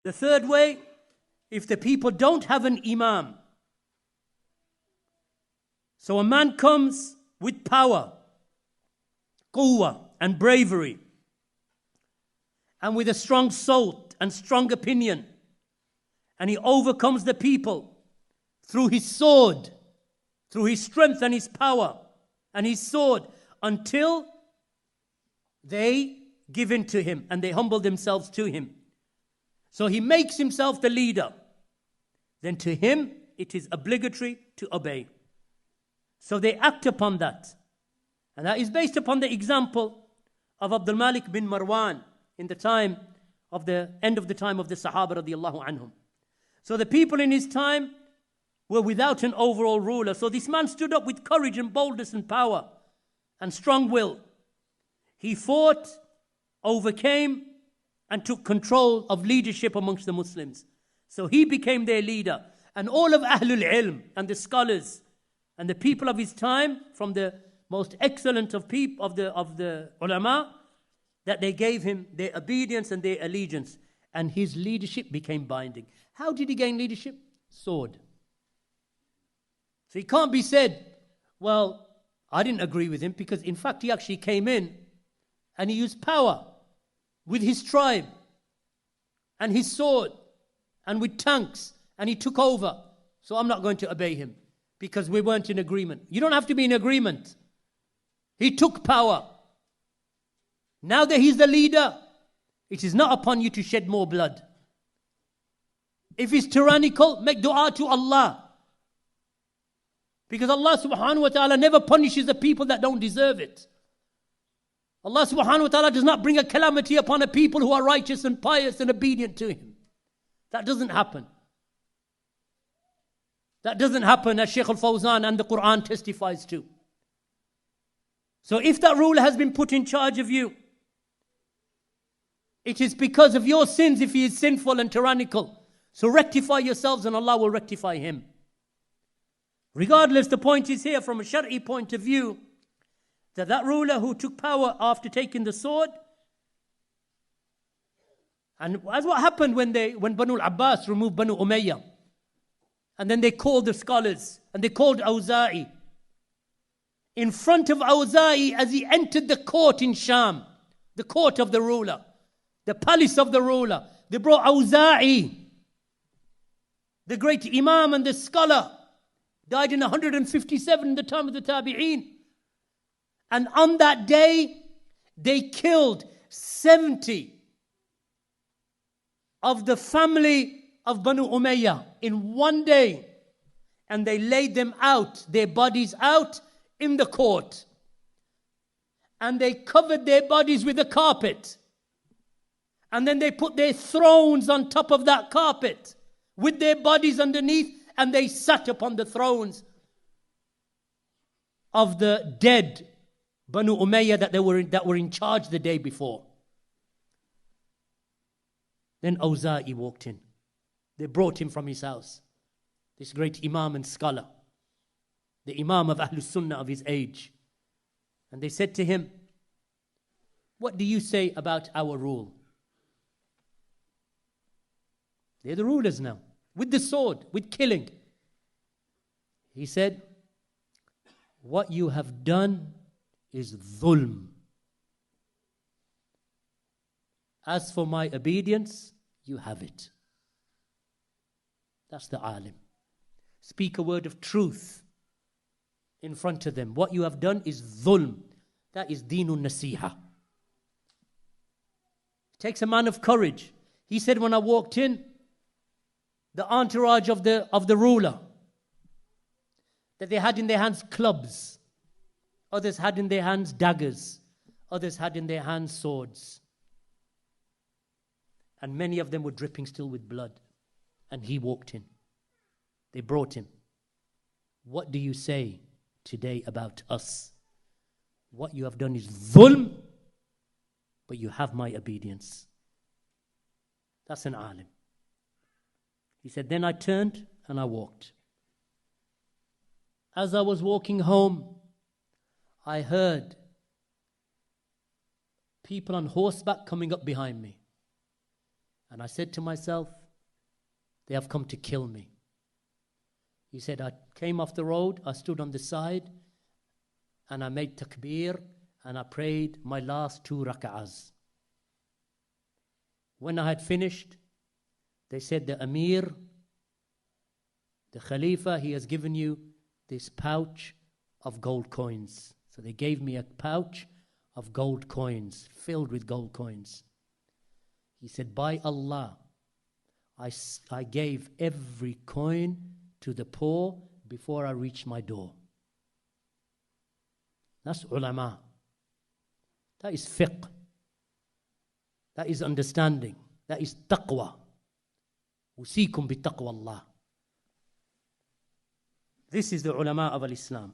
The third way, if the people don't have an Imam. So a man comes with power, quwwah and bravery, and with a strong soul and strong opinion, and he overcomes the people through his sword, through his strength and his power and his sword, until they give in to him and they humble themselves to him. So he makes himself the leader. Then to him it is obligatory to obey. So they act upon that. And that is based upon the example of Abdul Malik bin Marwan in the time of the end of the time of the Sahaba radiallahu anhum. So the people in his time were without an overall ruler. So this man stood up with courage and boldness and power and strong will. He fought, overcame, and took control of leadership amongst the Muslims. So he became their leader. And all of Ahlul Ilm and the scholars and the people of his time, from the most excellent of people of the ulama, that they gave him their obedience and their allegiance. And his leadership became binding. How did he gain leadership? Sword. So he can't be said, well, I didn't agree with him, because in fact he actually came in and he used power with his tribe and his sword and with tanks, and he took over. So I'm not going to obey him because we weren't in agreement. You don't have to be in agreement. He took power. Now that he's the leader, it is not upon you to shed more blood. If he's tyrannical, make dua to Allah. Because Allah subhanahu wa ta'ala never punishes the people that don't deserve it. Allah subhanahu wa ta'ala does not bring a calamity upon a people who are righteous and pious and obedient to Him. That doesn't happen. That doesn't happen, as Shaykh al-Fawzan and the Quran testifies to. So if that ruler has been put in charge of you, it is because of your sins if he is sinful and tyrannical. So rectify yourselves and Allah will rectify him. Regardless, the point is here from a Shari'i point of view, that ruler who took power after taking the sword, and as what happened when Banu al-Abbas removed Banu Umayyah, and then they called the scholars, and they called Al-Awza'i. In front of Al-Awza'i, as he entered the court in Sham, the court of the ruler, the palace of the ruler, they brought Al-Awza'i, the great Imam and the scholar, died in 157 in the time of the Tabi'een. And on that day, they killed 70 of the family of Banu Umayyah in one day. And they laid them out, their bodies out in the court. And they covered their bodies with a carpet. And then they put their thrones on top of that carpet with their bodies underneath, and they sat upon the thrones of the dead Banu Umayyah that were in charge the day before. Then Awza'i walked in. They brought him from his house. This great Imam and scholar, the Imam of Ahlus Sunnah of his age. And they said to him, what do you say about our rule? They're the rulers now, with the sword, with killing. He said, what you have done is dhulm. As for my obedience, you have it. That's the alim. Speak a word of truth in front of them. What you have done is dhulm. That is deenun nasiha. It takes a man of courage. He said, when I walked in, the entourage of the ruler, that they had in their hands clubs, others had in their hands daggers, others had in their hands swords, and many of them were dripping still with blood. And he walked in. They brought him. What do you say today about us? What you have done is dhulm, but you have my obedience. That's an alim. He said, then I turned and I walked. As I was walking home, I heard people on horseback coming up behind me. And I said to myself, they have come to kill me. He said, I came off the road, I stood on the side, and I made takbir, and I prayed my last 2 rak'ahs. When I had finished, they said, the Amir, the Khalifa, he has given you this pouch of gold coins. So they gave me a pouch of gold coins, filled with gold coins. He said, by Allah, I gave every coin to the poor before I reached my door. That's ulama. That is fiqh. That is understanding. That is taqwa. Usikum bi taqwa Allah. This is the ulama of al-Islam.